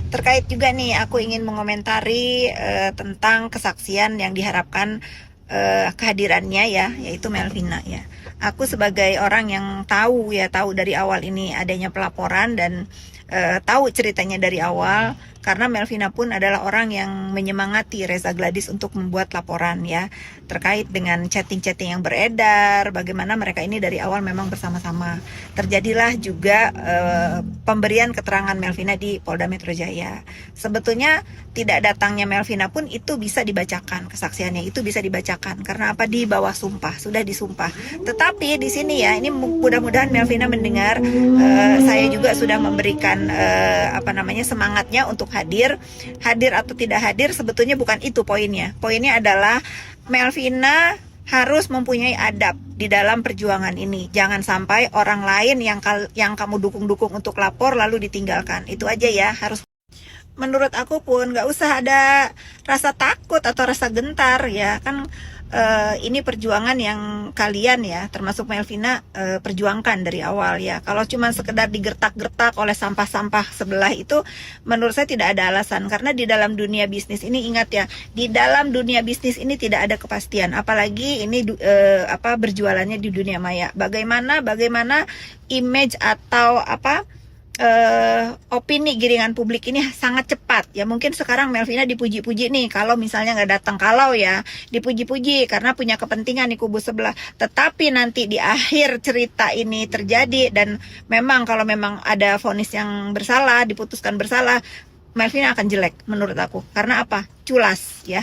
terkait juga nih, aku ingin mengomentari tentang kesaksian yang diharapkan kehadirannya ya, yaitu Melvina ya. Aku sebagai orang yang tahu dari awal ini adanya pelaporan dan tahu ceritanya dari awal, karena Melvina pun adalah orang yang menyemangati Reza Gladys untuk membuat laporan ya, terkait dengan chatting-chatting yang beredar, bagaimana mereka ini dari awal memang bersama-sama. Terjadilah juga pemberian keterangan Melvina di Polda Metro Jaya. Sebetulnya tidak datangnya Melvina pun itu bisa dibacakan, kesaksiannya itu bisa dibacakan karena apa, di bawah sumpah, sudah disumpah. Tetapi di sini ya, ini mudah-mudahan Melvina mendengar, saya juga sudah memberikan semangatnya untuk hadir atau tidak hadir, sebetulnya bukan itu poinnya. Poinnya adalah Melvina harus mempunyai adab di dalam perjuangan ini. Jangan sampai orang lain yang kamu dukung-dukung untuk lapor lalu ditinggalkan. Itu aja ya, harus. Menurut aku pun nggak usah ada rasa takut atau rasa gentar ya kan. Ini perjuangan yang kalian ya, termasuk Melvina, perjuangkan dari awal ya. Kalau cuma sekedar digertak-gertak oleh sampah-sampah sebelah itu, menurut saya tidak ada alasan. Karena di dalam dunia bisnis ini, ingat ya, di dalam dunia bisnis ini tidak ada kepastian. Apalagi ini berjualannya di dunia maya. Bagaimana image atau opini giringan publik ini sangat cepat ya. Mungkin sekarang Melvina dipuji-puji nih, kalau misalnya nggak datang, kalau ya dipuji-puji karena punya kepentingan di kubu sebelah. Tetapi nanti di akhir cerita ini terjadi dan kalau memang ada vonis yang bersalah, diputuskan bersalah, Melvina akan jelek menurut aku. Karena apa? Culas ya.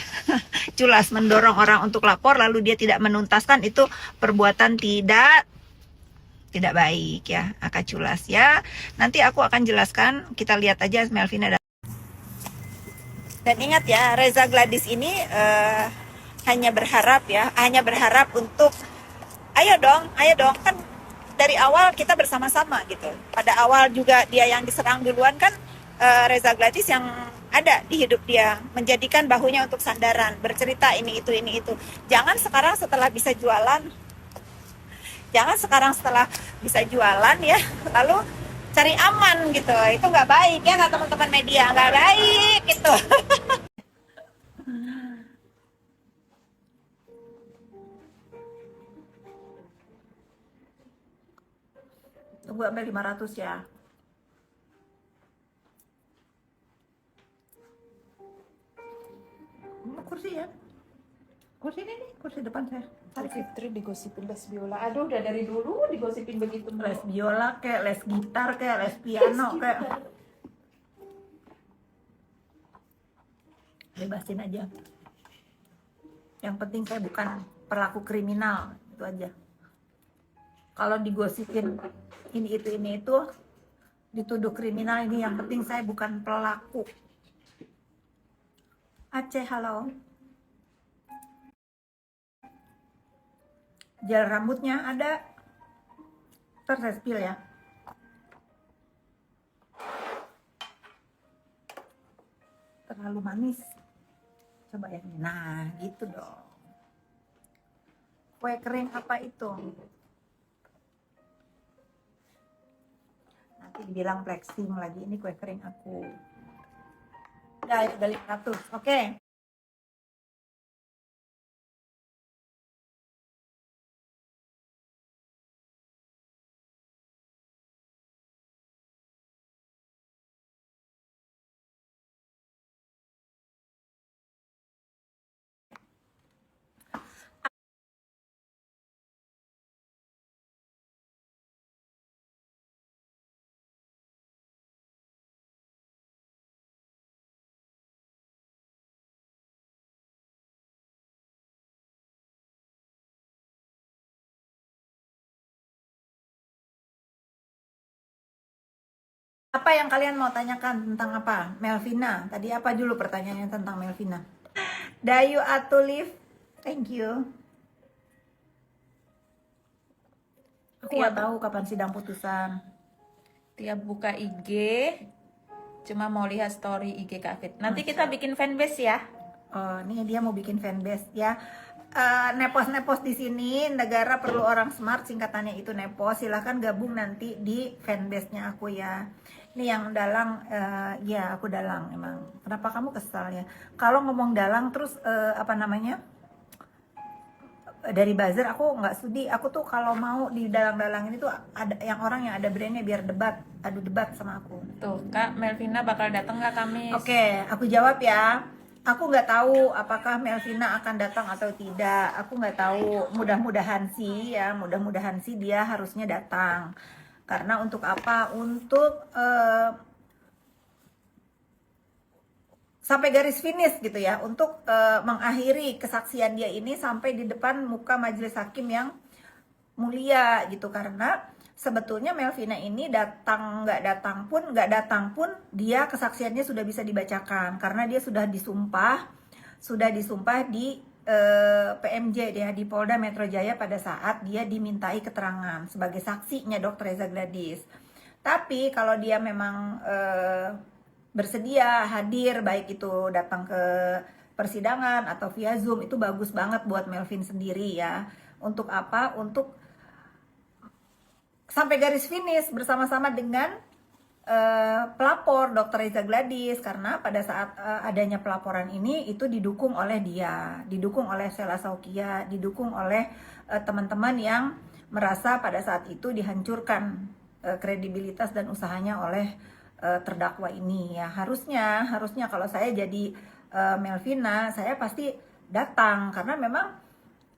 Culas mendorong orang untuk lapor lalu dia tidak menuntaskan, itu perbuatan tidak baik ya, agak culas ya. Nanti aku akan jelaskan, kita lihat aja Melvina. Dan ingat ya, Reza Gladys ini hanya berharap untuk ayo dong kan dari awal kita bersama-sama gitu. Pada awal juga dia yang diserang duluan kan, Reza Gladys yang ada di hidup dia, menjadikan bahunya untuk sandaran, bercerita ini itu. Jangan sekarang setelah bisa jualan ya, lalu cari aman gitu. Itu nggak baik ya, nggak, teman-teman media, nggak baik gitu. Tunggu sampai 500 ya. Kursi ya, kursi ini nih, kursi depan saya. Fitri digosipin les biola. Aduh, udah dari dulu digosipin begitu. Les biola kayak, les gitar kayak, les piano kayak. Bebasin aja. Yang penting saya bukan pelaku kriminal, itu aja. Kalau digosipin ini itu, dituduh kriminal, ini yang penting saya bukan pelaku. Aceh, halo. Gel rambutnya ada, ntar saya spill ya. Terlalu manis, coba ya. Nah gitu dong. Kue kering apa itu? Nanti dibilang flexing lagi, ini kue kering aku. Udah 500, oke. Apa yang kalian mau tanyakan tentang apa? Melvina, tadi apa dulu pertanyaannya tentang Melvina? Dayu Atulif, thank you. Aku nggak tahu kapan sidang putusan. Tiap buka IG, cuma mau lihat story IG Kak Fit. Nanti kita bikin fanbase ya. Oh, nih dia mau bikin fanbase ya. Nepos di sini, negara perlu orang smart, singkatannya itu Nepos. Silahkan gabung nanti di fanbase-nya aku ya. Nih yang dalang, ya aku dalang emang. Kenapa kamu kesal ya? Kalau ngomong dalang terus apa namanya? Dari buzzer aku nggak studi. Aku tuh kalau mau di dalang-dalang ini tuh ada yang orang yang ada brandnya biar adu debat sama aku. Tuh, Kak Melvina bakal datang nggak Kamis? Oke, aku jawab ya. Aku nggak tahu apakah Melvina akan datang atau tidak. Aku nggak tahu. Mudah-mudahan sih ya, mudah-mudahan sih dia harusnya datang. Karena untuk apa? Untuk sampai garis finish gitu ya, untuk mengakhiri kesaksian dia ini sampai di depan muka majelis hakim yang mulia gitu. Karena sebetulnya Melvina ini nggak datang pun dia kesaksiannya sudah bisa dibacakan karena dia sudah disumpah di PMJ dia di Polda Metro Jaya pada saat dia dimintai keterangan sebagai saksinya Dr. Reza Gladys. Tapi kalau dia memang bersedia hadir, baik itu datang ke persidangan atau via Zoom, itu bagus banget buat Melvin sendiri ya. Untuk apa? Untuk sampai garis finish bersama-sama dengan pelapor Dr. Reza Gladys. Karena pada saat adanya pelaporan ini itu didukung oleh dia, didukung oleh Sheila Saukia, didukung oleh teman-teman yang merasa pada saat itu dihancurkan kredibilitas dan usahanya oleh terdakwa ini ya. Harusnya kalau saya jadi Melvina, saya pasti datang karena memang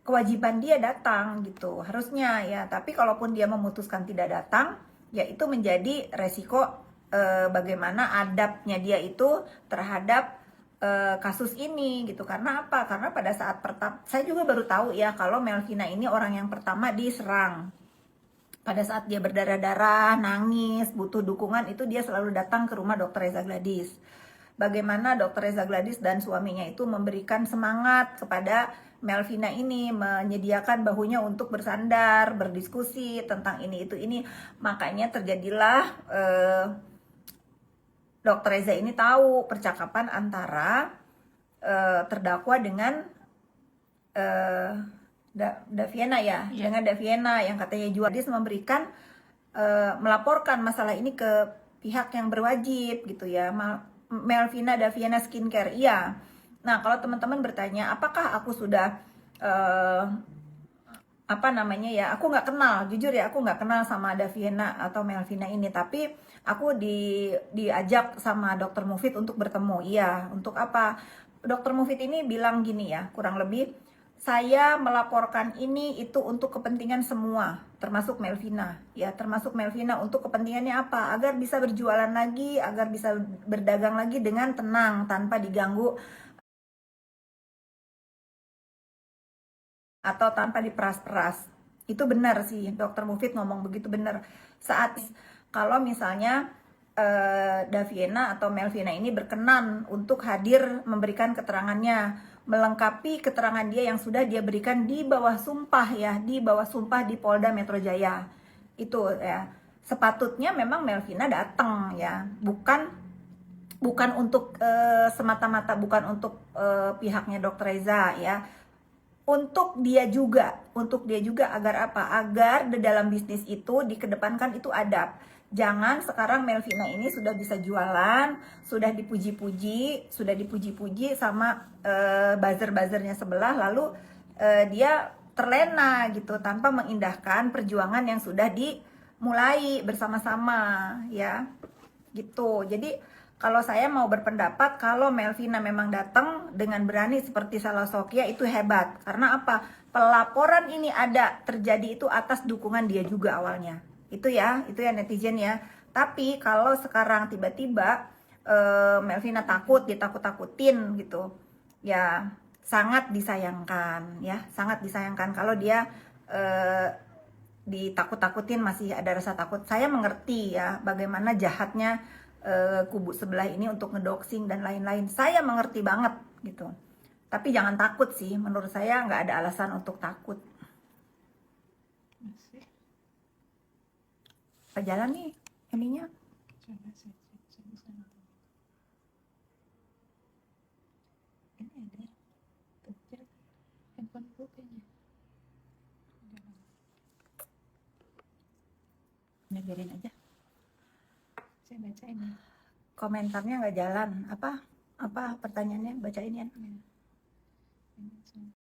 kewajiban dia datang gitu harusnya ya. Tapi kalaupun dia memutuskan tidak datang, ya itu menjadi resiko bagaimana adabnya dia itu terhadap kasus ini gitu. Karena apa? Karena pada saat pertama saya juga baru tahu ya kalau Melvina ini orang yang pertama diserang. Pada saat dia berdarah-darah, nangis, butuh dukungan, itu dia selalu datang ke rumah Dr. Reza Gladys. Bagaimana Dr. Reza Gladys dan suaminya itu memberikan semangat kepada Melvina ini, menyediakan bahunya untuk bersandar, berdiskusi tentang ini itu ini. Makanya terjadilah Dr. Reza ini tahu percakapan antara terdakwa dengan Daviana ya, dengan Daviana yang katanya jual. Dia memberikan melaporkan masalah ini ke pihak yang berwajib gitu ya. Melvina Daviana Skincare, iya. Nah, kalau teman-teman bertanya apakah aku sudah apa namanya ya, aku nggak kenal, jujur ya aku nggak kenal sama Daviana atau Melvina ini, tapi aku diajak sama Dokter Mufid untuk bertemu. Iya, untuk apa? Dokter Mufid ini bilang gini ya, kurang lebih saya melaporkan ini itu untuk kepentingan semua, termasuk Melvina ya, termasuk Melvina. Untuk kepentingannya apa? Agar bisa berjualan lagi, agar bisa berdagang lagi dengan tenang tanpa diganggu atau tanpa diperas-peras. Itu benar sih, Dokter Mufid ngomong begitu benar. Saat kalau misalnya Daviana atau Melvina ini berkenan untuk hadir memberikan keterangannya, melengkapi keterangan dia yang sudah dia berikan di bawah sumpah ya, di bawah sumpah di Polda Metro Jaya. Itu ya, sepatutnya memang Melvina datang ya, bukan untuk semata-mata, bukan untuk pihaknya Dr. Reza ya. Untuk dia juga agar apa? Agar di dalam bisnis itu dikedepankan itu adab. Jangan sekarang Melvina ini sudah bisa jualan, sudah dipuji-puji sama buzzer-buzzernya sebelah, lalu dia terlena gitu tanpa mengindahkan perjuangan yang sudah dimulai bersama-sama ya. Gitu. Jadi kalau saya mau berpendapat, kalau Melvina memang datang dengan berani seperti Sheila Saukia itu hebat. Karena apa? Pelaporan ini ada terjadi itu atas dukungan dia juga awalnya. Itu ya netizen ya. Tapi kalau sekarang tiba-tiba Melvina takut, ditakut-takutin gitu, ya sangat disayangkan ya, sangat disayangkan kalau dia ditakut-takutin, masih ada rasa takut. Saya mengerti ya bagaimana jahatnya kubu sebelah ini untuk ngedoxing dan lain-lain. Saya mengerti banget gitu. Tapi jangan takut sih, menurut saya nggak ada alasan untuk takut. Apa jalan nih ininya? Ya, biarin aja. Saya bacain ya. Komentarnya nggak jalan. Apa pertanyaannya? Bacain ya. Ini semua.